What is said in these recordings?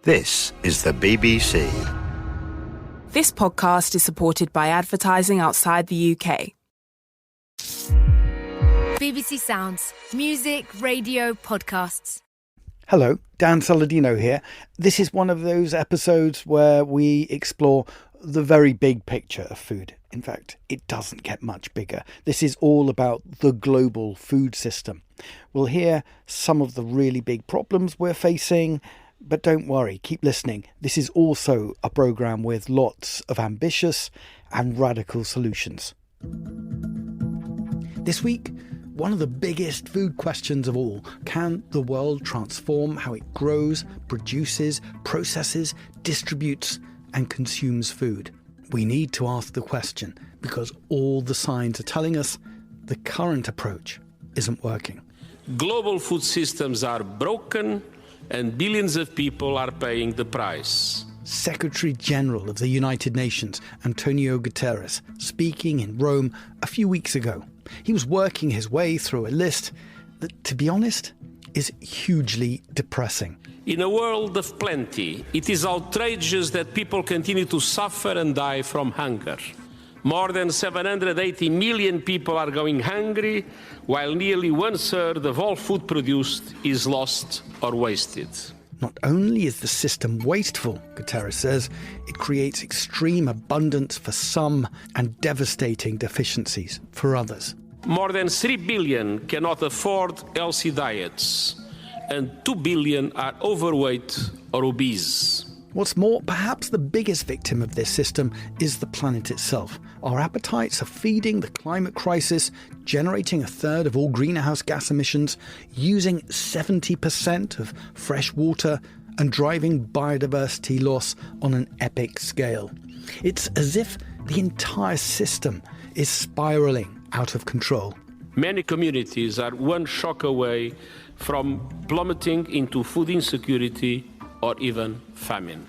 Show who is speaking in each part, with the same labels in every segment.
Speaker 1: This is the BBC.
Speaker 2: This podcast is supported by advertising outside the UK.
Speaker 3: BBC Sounds. Music, radio, podcasts.
Speaker 4: Hello, Dan Saladino here. This is one of those episodes where we explore the very big picture of food. In fact, it doesn't get much bigger. This is all about the global food system. We'll hear some of the really big problems we're facing, but don't worry, keep listening. This is also a programme with lots of ambitious and radical solutions. This week, one of the biggest food questions of all: can the world transform how it grows, produces, processes, distributes and consumes food? We need to ask the question because all the signs are telling us the current approach isn't working.
Speaker 5: Global food systems are broken and billions of people are paying the price.
Speaker 4: Secretary General of the United Nations, Antonio Guterres, speaking in Rome a few weeks ago. He was working his way through a list that, to be honest, is hugely depressing.
Speaker 5: In a world of plenty, it is outrageous that people continue to suffer and die from hunger. More than 780 million people are going hungry, while nearly 1/3 of all food produced is lost or wasted.
Speaker 4: Not only is the system wasteful, Guterres says, it creates extreme abundance for some and devastating deficiencies for others.
Speaker 5: More than 3 billion cannot afford healthy diets, and 2 billion are overweight or obese.
Speaker 4: What's more, perhaps the biggest victim of this system is the planet itself. Our appetites are feeding the climate crisis, generating 1/3 of all greenhouse gas emissions, using 70% of fresh water, and driving biodiversity loss on an epic scale. It's as if the entire system is spiralling out of control.
Speaker 5: Many communities are one shock away from plummeting into food insecurity or even famine.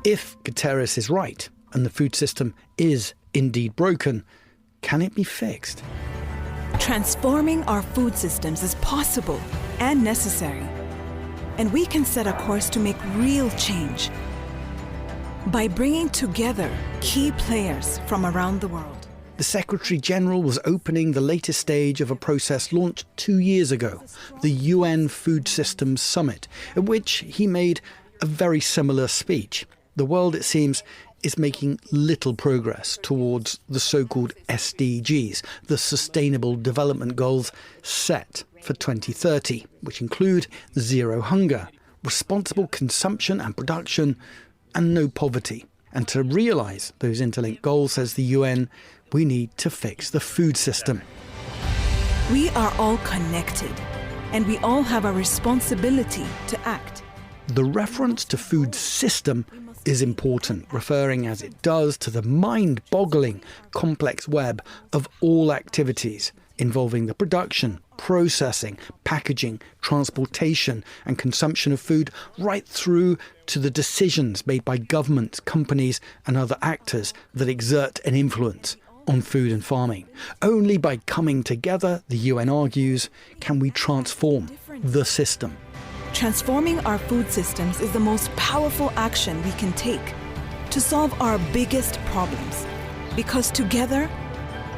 Speaker 4: If Guterres is right, and the food system is indeed broken, can it be fixed?
Speaker 6: Transforming our food systems is possible and necessary, and we can set a course to make real change by bringing together key players from around the world.
Speaker 4: The Secretary General was opening the latest stage of a process launched 2 years ago, the UN Food Systems Summit, at which he made a very similar speech. The world, it seems, is making little progress towards the so-called SDGs, the Sustainable Development Goals set for 2030, which include zero hunger, responsible consumption and production, and no poverty. And to realise those interlinked goals, says the UN, we need to fix the food system.
Speaker 6: We are all connected, and we all have a responsibility to act.
Speaker 4: The reference to food system is important, referring as it does to the mind-boggling complex web of all activities involving the production, processing, packaging, transportation and consumption of food, right through to the decisions made by governments, companies and other actors that exert an influence on food and farming. Only by coming together, the UN argues, can we transform the system.
Speaker 6: Transforming our food systems is the most powerful action we can take to solve our biggest problems. Because together,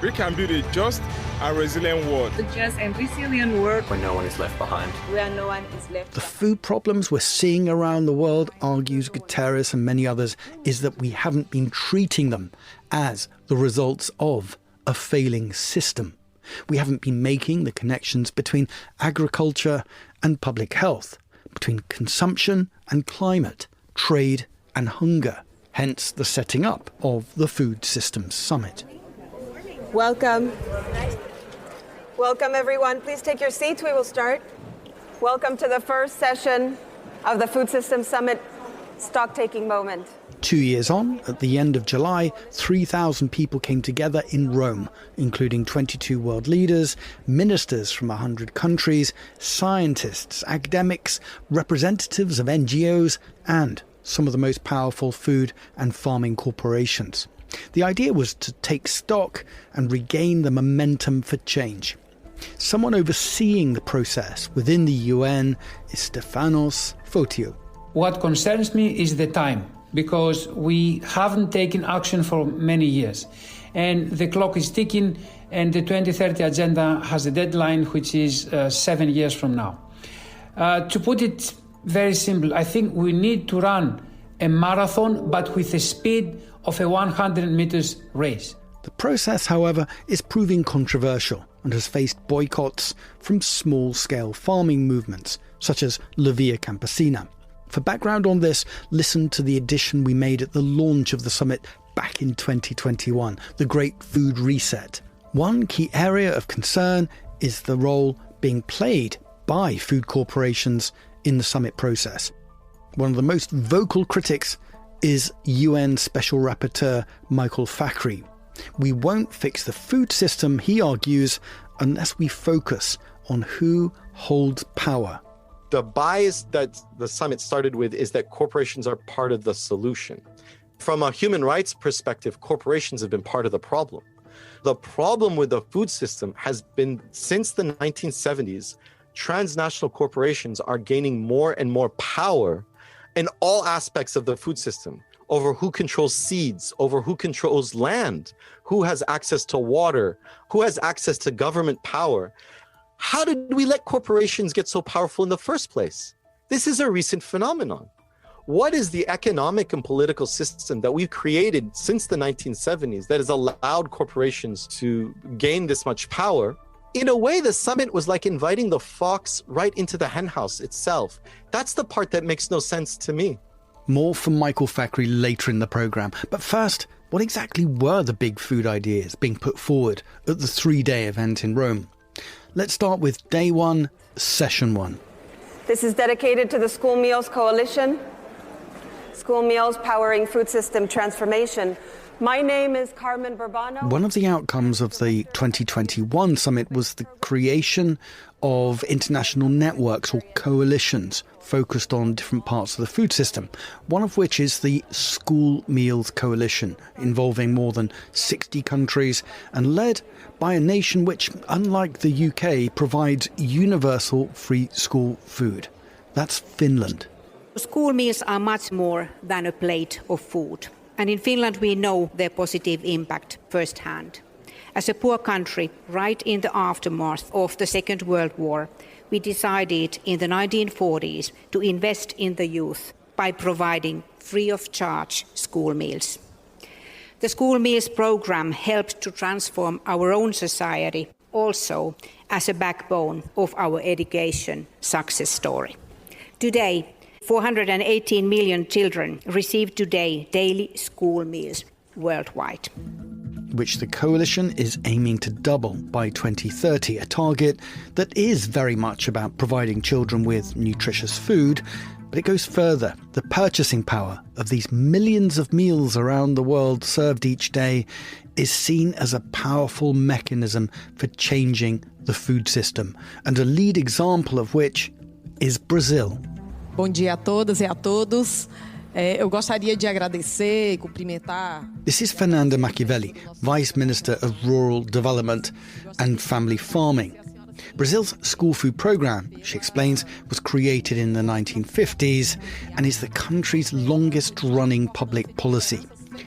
Speaker 7: we can build a just and resilient world.
Speaker 8: A just and resilient world
Speaker 9: where no one is left behind.
Speaker 8: Where no one is left
Speaker 4: behind. The food problems we're seeing around the world, argues Guterres and many others, is that we haven't been treating them as the results of a failing system. We haven't been making the connections between agriculture and public health, between consumption and climate, trade and hunger, hence the setting up of the Food Systems Summit.
Speaker 10: Welcome. Welcome, everyone. Please take your seats. We will start. Welcome to the first session of the Food Systems Summit stock-taking moment.
Speaker 4: 2 years on, at the end of July, 3,000 people came together in Rome, including 22 world leaders, ministers from 100 countries, scientists, academics, representatives of NGOs, and some of the most powerful food and farming corporations. The idea was to take stock and regain the momentum for change. Someone overseeing the process within the UN is Stefanos Fotiou.
Speaker 9: What concerns me is the time, because we haven't taken action for many years. And the clock is ticking, and the 2030 agenda has a deadline, which is 7 years from now. To put it very simple, I think we need to run a marathon, but with the speed of a 100 meters race.
Speaker 4: The process, however, is proving controversial and has faced boycotts from small-scale farming movements, such as La Via Campesina. For background on this, listen to the edition we made at the launch of the summit back in 2021, the Great Food Reset. One key area of concern is the role being played by food corporations in the summit process. One of the most vocal critics is UN Special Rapporteur Michael Fakhri. We won't fix the food system, he argues, unless we focus on who holds power.
Speaker 11: The bias that the summit started with is that corporations are part of the solution. From a human rights perspective, corporations have been part of the problem. The problem with the food system has been, since the 1970s, transnational corporations are gaining more and more power in all aspects of the food system, over who controls seeds, over who controls land, who has access to water, who has access to government power. How did we let corporations get so powerful in the first place? This is a recent phenomenon. What is the economic and political system that we've created since the 1970s that has allowed corporations to gain this much power? In a way, the summit was like inviting the fox right into the henhouse itself. That's the part that makes no sense to me.
Speaker 4: More from Michael Fakhri later in the programme. But first, what exactly were the big food ideas being put forward at the 3-day event in Rome? Let's start with day 1, session 1.
Speaker 10: This is dedicated to the School Meals Coalition. School Meals Powering Food System Transformation. My name is Carmen Burbano.
Speaker 4: One of the outcomes of the 2021 summit was the creation of international networks or coalitions focused on different parts of the food system, one of which is the School Meals Coalition, involving more than 60 countries and led by a nation which, unlike the UK, provides universal free school food. That's Finland.
Speaker 12: School meals are much more than a plate of food. And in Finland, we know their positive impact firsthand. As a poor country, right in the aftermath of the Second World War, we decided in the 1940s to invest in the youth by providing free of charge school meals. The school meals program helped to transform our own society, also as a backbone of our education success story. Today, 418 million children receive today daily school meals worldwide,
Speaker 4: which the coalition is aiming to double by 2030, a target that is very much about providing children with nutritious food, but it goes further. The purchasing power of these millions of meals around the world served each day is seen as a powerful mechanism for changing the food system, and a lead example of which is Brazil.
Speaker 13: Bom dia a todas e a todos. Eu gostaria de agradecer e cumprimentar.
Speaker 4: This is Fernanda Machiavelli, Vice Minister of Rural Development and Family Farming. Brazil's school food programme, she explains, was created in the 1950s and is the country's longest-running public policy.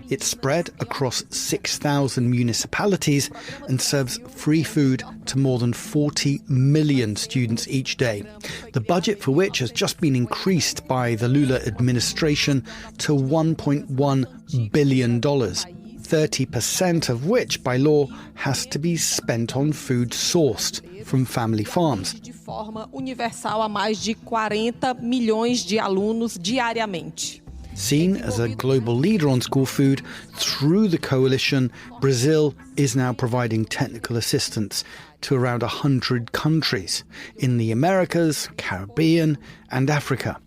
Speaker 4: It's spread across 6,000 municipalities and serves free food to more than 40 million students each day, the budget for which has just been increased by the Lula administration to $1.1 billion, 30% of which, by law, has to be spent on food sourced from family farms.
Speaker 13: De forma universal a mais de 40 milhões de alunos diariamente.
Speaker 4: Seen as a global leader on school food, through the coalition, Brazil is now providing technical assistance to around 100 countries in the Americas, Caribbean and Africa.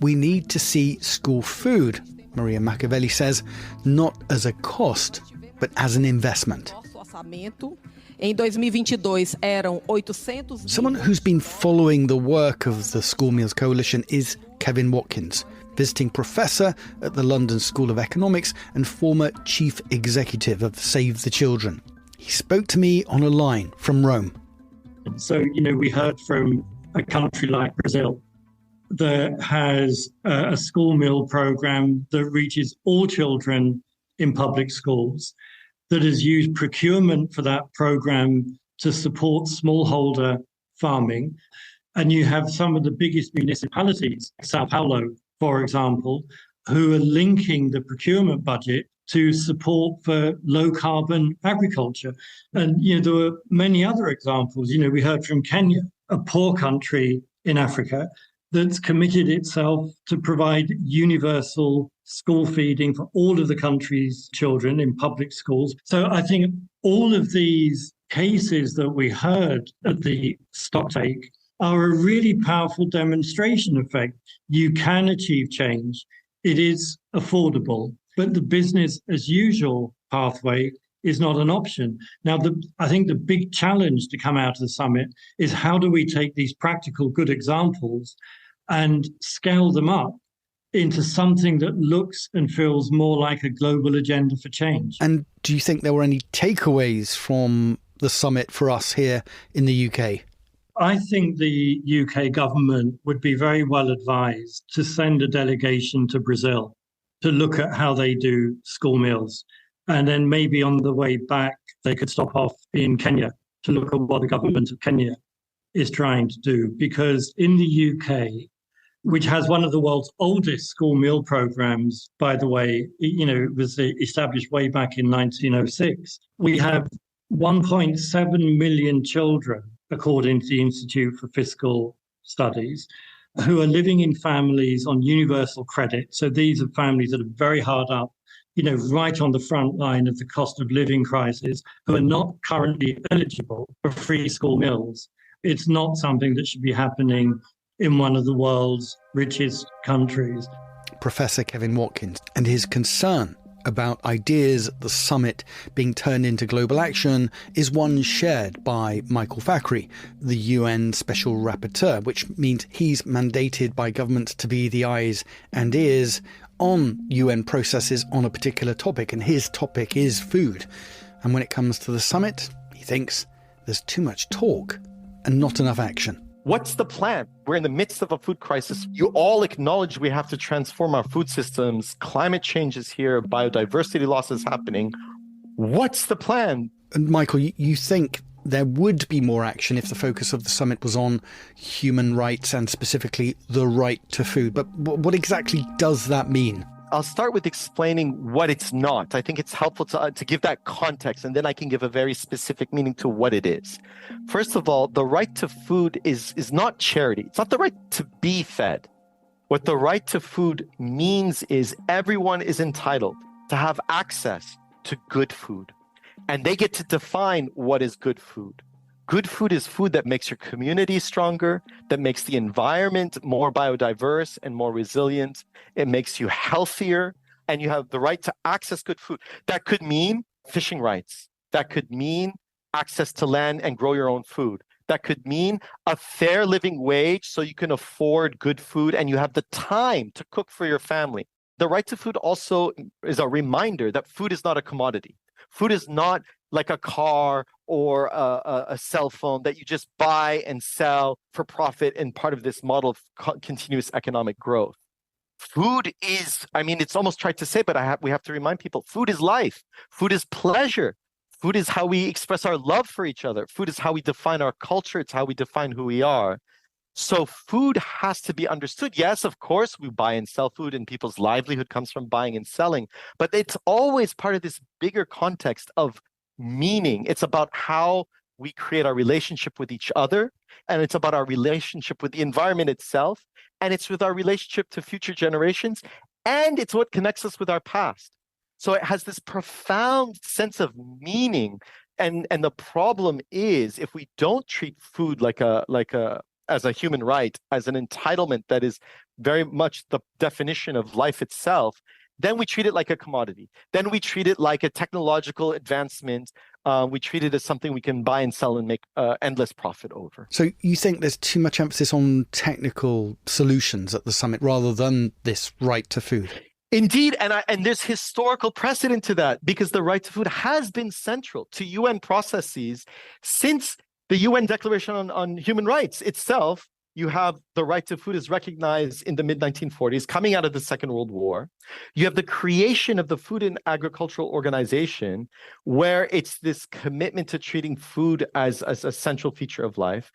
Speaker 4: We need to see school food, Maria Machiavelli says, not as a cost, but as an investment. Someone who's been following the work of the School Meals Coalition is Kevin Watkins, visiting professor at the London School of Economics and former chief executive of Save the Children. He spoke to me on a line from Rome.
Speaker 14: So, we heard from a country like Brazil that has a school meal program that reaches all children in public schools, that has used procurement for that program to support smallholder farming. And you have some of the biggest municipalities, Sao Paulo, for example, who are linking the procurement budget to support for low carbon agriculture. And, there were many other examples. We heard from Kenya, a poor country in Africa that's committed itself to provide universal school feeding for all of the country's children in public schools. So I think all of these cases that we heard at the stocktake are a really powerful demonstration effect. You can achieve change. It is affordable, but the business as usual pathway is not an option. Now, I think the big challenge to come out of the summit is how do we take these practical good examples and scale them up into something that looks and feels more like a global agenda for change.
Speaker 4: And do you think there were any takeaways from the summit for us here in the UK?
Speaker 14: I think the UK government would be very well advised to send a delegation to Brazil to look at how they do school meals. And then maybe on the way back, they could stop off in Kenya to look at what the government of Kenya is trying to do. Because in the UK, which has one of the world's oldest school meal programs, by the way, it was established way back in 1906. We have 1.7 million children, according to the Institute for Fiscal Studies, who are living in families on universal credit. So these are families that are very hard up, right on the front line of the cost of living crisis, who are not currently eligible for free school meals. It's not something that should be happening in one of the world's richest countries.
Speaker 4: Professor Kevin Watkins, and his concern about ideas at the summit being turned into global action is one shared by Michael Fakhri, the UN Special Rapporteur, which means he's mandated by governments to be the eyes and ears on UN processes on a particular topic, and his topic is food. And when it comes to the summit, he thinks there's too much talk and not enough action.
Speaker 11: What's the plan? We're in the midst of a food crisis. You all acknowledge we have to transform our food systems. Climate change is here. Biodiversity loss is happening. What's the plan?
Speaker 4: And Michael, you think there would be more action if the focus of the summit was on human rights and specifically the right to food. But what exactly does that mean?
Speaker 11: I'll start with explaining what it's not. I think it's helpful to give that context, and then I can give a very specific meaning to what it is. First of all, the right to food is not charity. It's not the right to be fed. What the right to food means is everyone is entitled to have access to good food, and they get to define what is good food. Good food is food that makes your community stronger, that makes the environment more biodiverse and more resilient. It makes you healthier, and you have the right to access good food. That could mean fishing rights. That could mean access to land and grow your own food. That could mean a fair living wage so you can afford good food and you have the time to cook for your family. The right to food also is a reminder that food is not a commodity. Food is not like a car or a cell phone that you just buy and sell for profit and part of this model of continuous economic growth. Food is, it's almost tried to say, but we have to remind people, food is life. Food is pleasure. Food is how we express our love for each other. Food is how we define our culture. It's how we define who we are. So food has to be understood. Yes, of course, we buy and sell food and people's livelihood comes from buying and selling, but it's always part of this bigger context of meaning. It's about how we create our relationship with each other, and it's about our relationship with the environment itself, and it's with our relationship to future generations, and it's what connects us with our past. So it has this profound sense of meaning, and the problem is if we don't treat food as a human right, as an entitlement that is very much the definition of life itself, then we treat it like a commodity. Then we treat it like a technological advancement. We treat it as something we can buy and sell and make endless profit over.
Speaker 4: So you think there's too much emphasis on technical solutions at the summit rather than this right to food?
Speaker 11: Indeed, and there's historical precedent to that, because the right to food has been central to UN processes since the UN Declaration on Human Rights itself you have the right to food is recognized in the mid-1940s, coming out of the Second World War. You have the creation of the Food and Agricultural Organization, where it's this commitment to treating food as a central feature of life.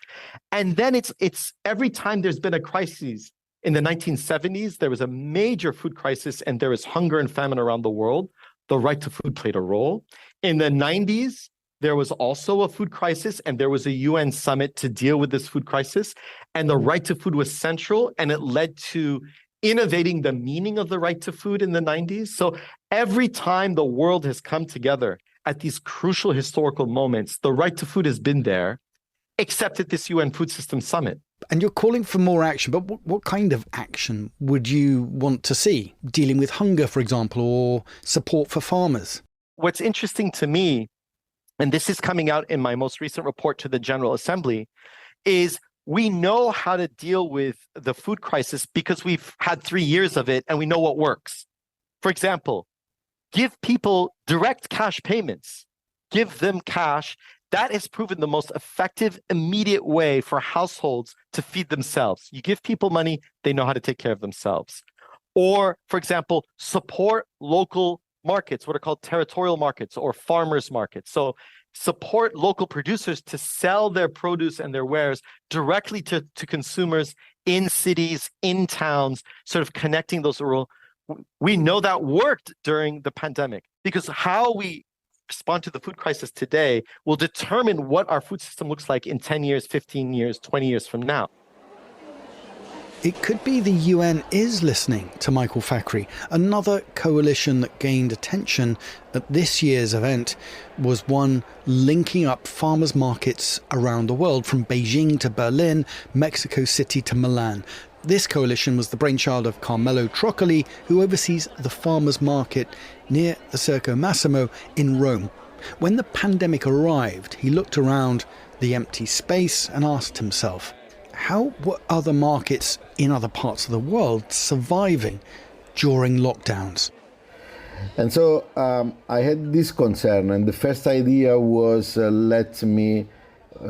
Speaker 11: And then it's every time there's been a crisis. In the 1970s, there was a major food crisis and there was hunger and famine around the world. The right to food played a role. In the 90s, there was also a food crisis and there was a UN summit to deal with this food crisis. And the right to food was central, and it led to innovating the meaning of the right to food in the 90s. So every time the world has come together at these crucial historical moments, the right to food has been there, except at this UN Food System Summit.
Speaker 4: And you're calling for more action, but what kind of action would you want to see? Dealing with hunger, for example, or support for farmers?
Speaker 11: What's interesting to me, and this is coming out in my most recent report to the General Assembly, is we know how to deal with the food crisis because we've had 3 years of it and we know what works. For example, give people direct cash payments. Give them cash. That has proven the most effective, immediate way for households to feed themselves. You give people money, they know how to take care of themselves. Or, for example, support local markets, what are called territorial markets or farmers markets. So support local producers to sell their produce and their wares directly to consumers in cities, in towns, sort of connecting those rural. We know that worked during the pandemic because how we respond to the food crisis today will determine what our food system looks like in 10 years, 15 years, 20 years from now.
Speaker 4: It could be the UN is listening to Michael Fakhri. Another coalition that gained attention at this year's event was one linking up farmers' markets around the world, from Beijing to Berlin, Mexico City to Milan. This coalition was the brainchild of Carmelo Troccoli, who oversees the farmers' market near the Circo Massimo in Rome. When the pandemic arrived, he looked around the empty space and asked himself, how were other markets in other parts of the world surviving during lockdowns?
Speaker 15: And so I had this concern, and the first idea was let me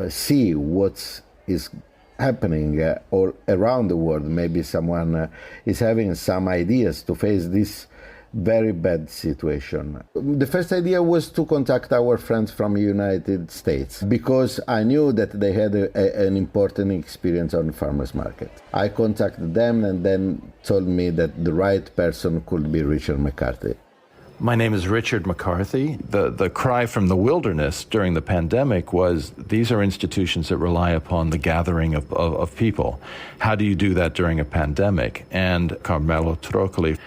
Speaker 15: see what is happening all around the world. Maybe someone is having some ideas to face this very bad situation. The first idea was to contact our friends from the United States because I knew that they had an important experience on the farmers market. I contacted them and then told me that the right person could be Richard McCarthy.
Speaker 16: My name is Richard McCarthy. The cry from the wilderness during the pandemic was, these are institutions that rely upon the gathering of people. How do you do that during a pandemic? And Carmelo Troccoli,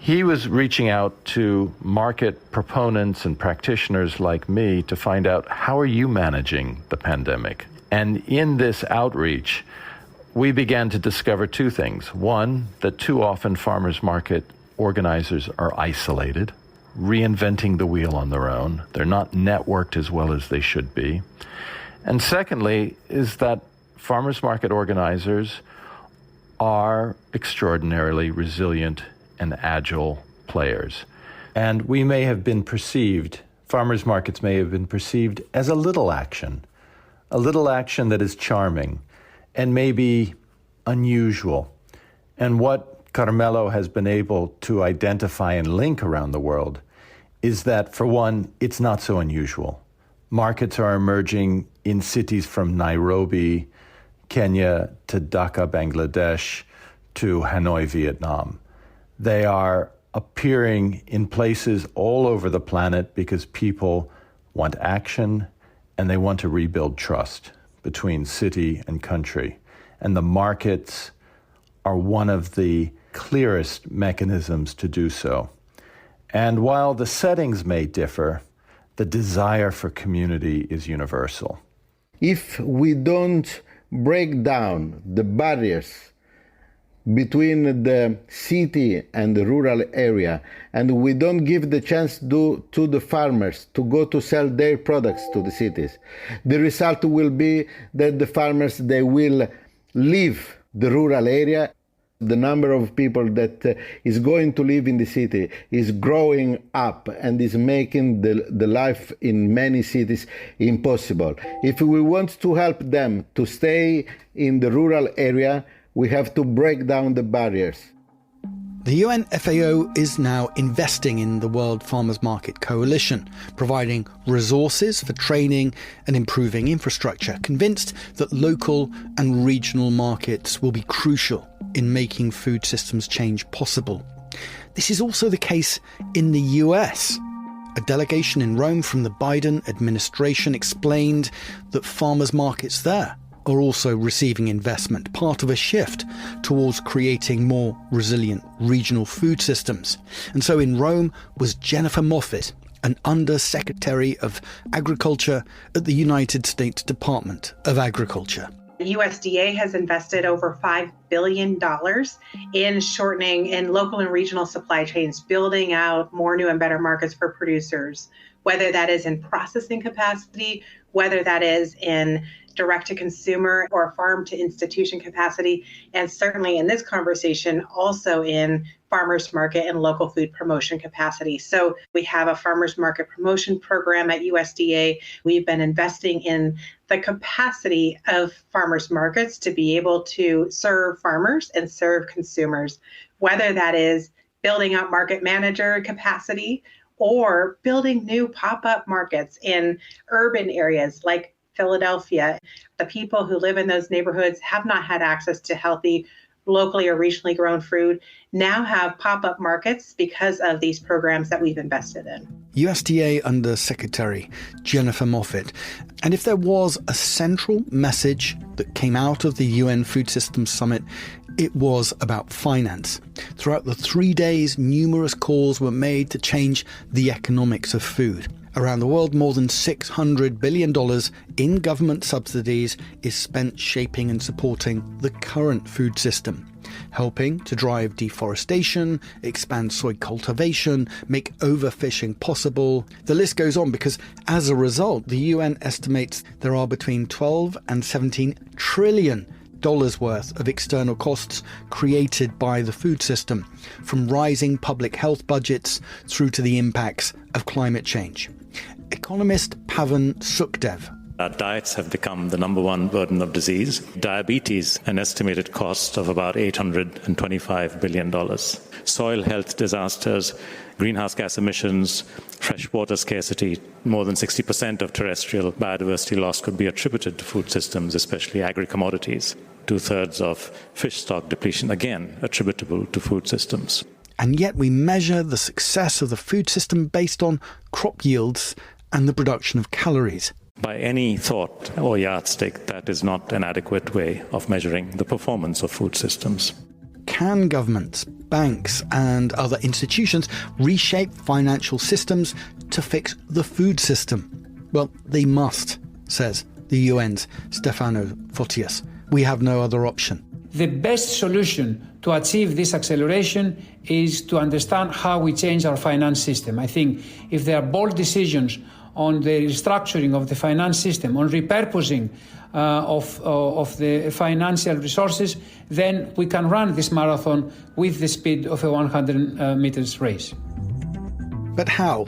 Speaker 16: he was reaching out to market proponents and practitioners like me to find out, how are you managing the pandemic? And in this outreach, we began to discover two things. One, that too often farmers market organizers are isolated, reinventing the wheel on their own. They're not networked as well as they should be. And secondly, is that farmers market organizers are extraordinarily resilient and agile players. And we may have been perceived, farmers markets may have been perceived as a little action that is charming and maybe unusual. And what Carmelo has been able to identify and link around the world is that, for one, it's not so unusual. Markets are emerging in cities from Nairobi, Kenya, to Dhaka, Bangladesh, to Hanoi, Vietnam. They are appearing in places all over the planet because people want action and they want to rebuild trust between city and country. And the markets are one of the clearest mechanisms to do so. And while the settings may differ, the desire for community is universal.
Speaker 15: If we don't break down the barriers between the city and the rural area, and we don't give the chance to the farmers to go to sell their products to the cities, the result will be that the farmers, they will leave the rural area The number of people that is going to live in the city is growing up and is making the life in many cities impossible. If we want to help them to stay in the rural area, we have to break down the barriers.
Speaker 4: The UN FAO is now investing in the World Farmers Market Coalition, providing resources for training and improving infrastructure, convinced that local and regional markets will be crucial in making food systems change possible. This is also the case in the US. A delegation in Rome from the Biden administration explained that farmers' markets there are also receiving investment, part of a shift towards creating more resilient regional food systems. And so in Rome was Jennifer Moffitt, an Under-Secretary of Agriculture at the United States Department of Agriculture.
Speaker 17: The USDA has invested over $5 billion in shortening in local and regional supply chains, building out more new and better markets for producers, whether that is in processing capacity, whether that is in direct-to-consumer or farm-to-institution capacity, and certainly in this conversation, also in farmers market and local food promotion capacity. So we have a farmers market promotion program at USDA. We've been investing in the capacity of farmers markets to be able to serve farmers and serve consumers, whether that is building out market manager capacity or building new pop-up markets in urban areas like Philadelphia. The people who live in those neighborhoods have not had access to healthy, locally or regionally grown food, now have pop-up markets because of these programs that we've invested in.
Speaker 4: USDA Under Secretary Jennifer Moffitt. And if there was a central message that came out of the UN Food Systems Summit, it was about finance. Throughout the 3 days, numerous calls were made to change the economics of food. Around the world, more than $600 billion in government subsidies is spent shaping and supporting the current food system, helping to drive deforestation, expand soy cultivation, make overfishing possible. The list goes on because, as a result, the UN estimates there are between 12 and 17 trillion worth of external costs created by the food system, from rising public health budgets through to the impacts of climate change. Economist Pavan Sukhdev.
Speaker 18: Our diets have become the number one burden of disease. Diabetes, an estimated cost of about $825 billion. Soil health disasters, greenhouse gas emissions, freshwater scarcity. More than 60% of terrestrial biodiversity loss could be attributed to food systems, especially agri-commodities. 2/3 of fish stock depletion, again, attributable to food systems.
Speaker 4: And yet we measure the success of the food system based on crop yields and the production of calories.
Speaker 18: By any thought or yardstick, that is not an adequate way of measuring the performance of food systems.
Speaker 4: Can governments, banks, and other institutions reshape financial systems to fix the food system? Well, they must, says the UN's Stefano Photius. We have no other option.
Speaker 9: The best solution to achieve this acceleration is to understand how we change our finance system. I think if there are bold decisions on the restructuring of the finance system, on repurposing of the financial resources, then we can run this marathon with the speed of a 100 meters race.
Speaker 4: But how?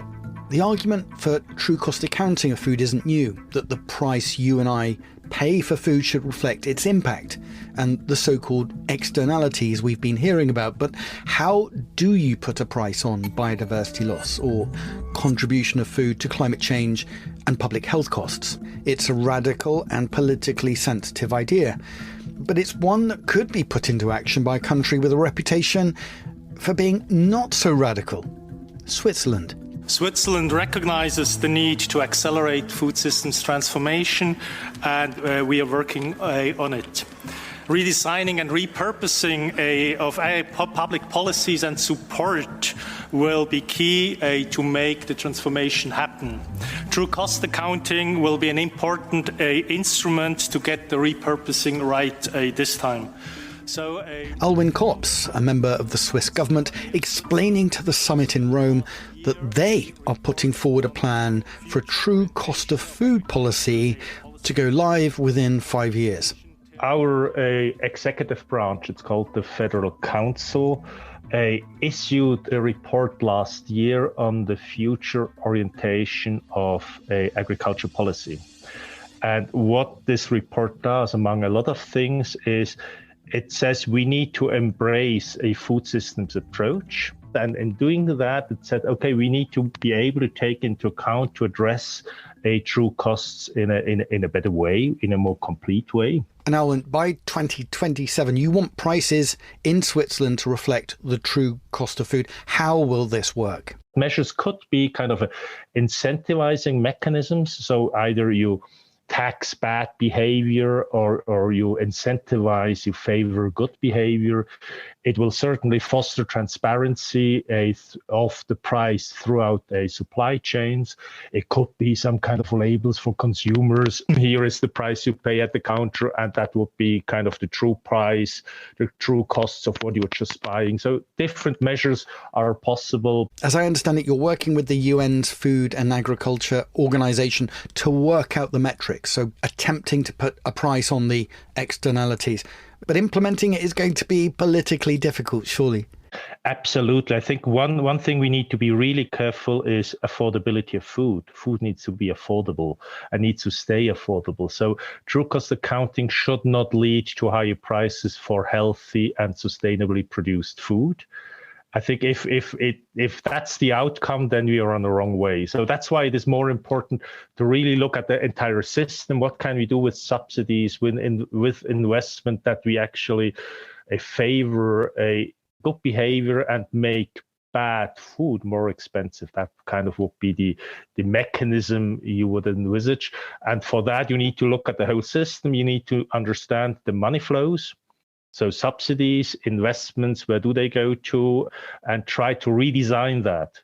Speaker 4: The argument for true cost accounting of food isn't new, that the price you and I pay for food should reflect its impact and the so-called externalities we've been hearing about. But how do you put a price on biodiversity loss or contribution of food to climate change and public health costs? It's a radical and politically sensitive idea, but it's one that could be put into action by a country with a reputation for being not so radical: Switzerland.
Speaker 19: Switzerland recognizes the need to accelerate food systems transformation, and we are working on it. Redesigning and repurposing of public policies and support will be key to make the transformation happen. True cost accounting will be an important instrument to get the repurposing right this time.
Speaker 4: Alwyn Kops, a member of the Swiss government, explaining to the summit in Rome that they are putting forward a plan for a true cost of food policy to go live within 5 years.
Speaker 20: Our executive branch, it's called the Federal Council, issued a report last year on the future orientation of agriculture policy. And what this report does, among a lot of things, is it says we need to embrace a food systems approach. And in doing that, it said, okay, we need to be able to take into account to address true costs in a better way, in a more complete way.
Speaker 4: And Alan, by 2027, you want prices in Switzerland to reflect the true cost of food. How will this work?
Speaker 20: Measures could be kind of incentivizing mechanisms. So either you tax bad behavior or you incentivize, you favor good behavior. It will certainly foster transparency of the price throughout supply chains. It could be some kind of labels for consumers. Here is the price you pay at the counter, and that would be kind of the true price, the true costs of what you're just buying. So different measures are possible.
Speaker 4: As I understand it, you're working with the UN's Food and Agriculture Organization to work out the metrics, so attempting to put a price on the externalities. But implementing it is going to be politically difficult, surely.
Speaker 20: Absolutely. I think one thing we need to be really careful is affordability of food. Food needs to be affordable and needs to stay affordable. So true cost accounting should not lead to higher prices for healthy and sustainably produced food. I think if that's the outcome, then we are on the wrong way. So that's why it is more important to really look at the entire system. What can we do with subsidies, with investment, that we actually favor a good behavior and make bad food more expensive? That kind of would be the mechanism you would envisage. And for that, you need to look at the whole system. You need to understand the money flows. So subsidies, investments, where do they go to? And try to redesign that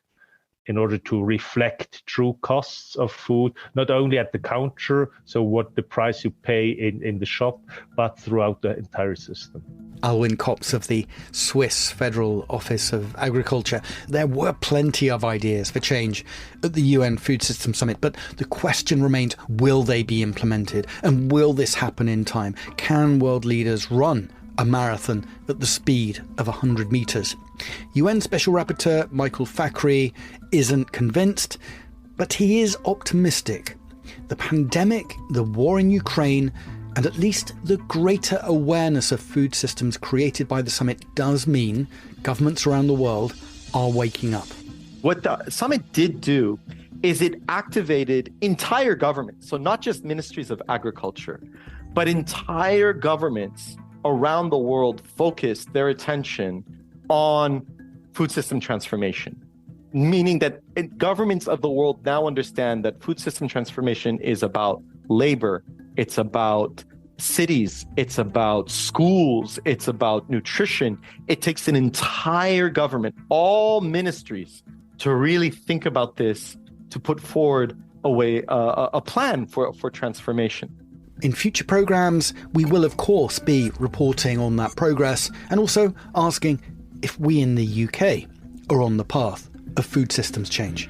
Speaker 20: in order to reflect true costs of food, not only at the counter, so what the price you pay in the shop, but throughout the entire system.
Speaker 4: Alwyn Kops of the Swiss Federal Office of Agriculture. There were plenty of ideas for change at the UN Food System Summit, but the question remains, will they be implemented? And will this happen in time? Can world leaders run a marathon at the speed of 100 metres? UN Special Rapporteur Michael Fakhri isn't convinced, but he is optimistic. The pandemic, the war in Ukraine, and at least the greater awareness of food systems created by the summit does mean governments around the world are waking up.
Speaker 11: What the summit did do is it activated entire governments, so not just ministries of agriculture, but entire governments around the world focused their attention on food system transformation, meaning that governments of the world now understand that food system transformation is about labor, it's about cities, it's about schools, it's about nutrition. It takes an entire government, all ministries, to really think about this, to put forward a plan for transformation.
Speaker 4: In future programmes, we will of course be reporting on that progress and also asking if we in the UK are on the path of food systems change.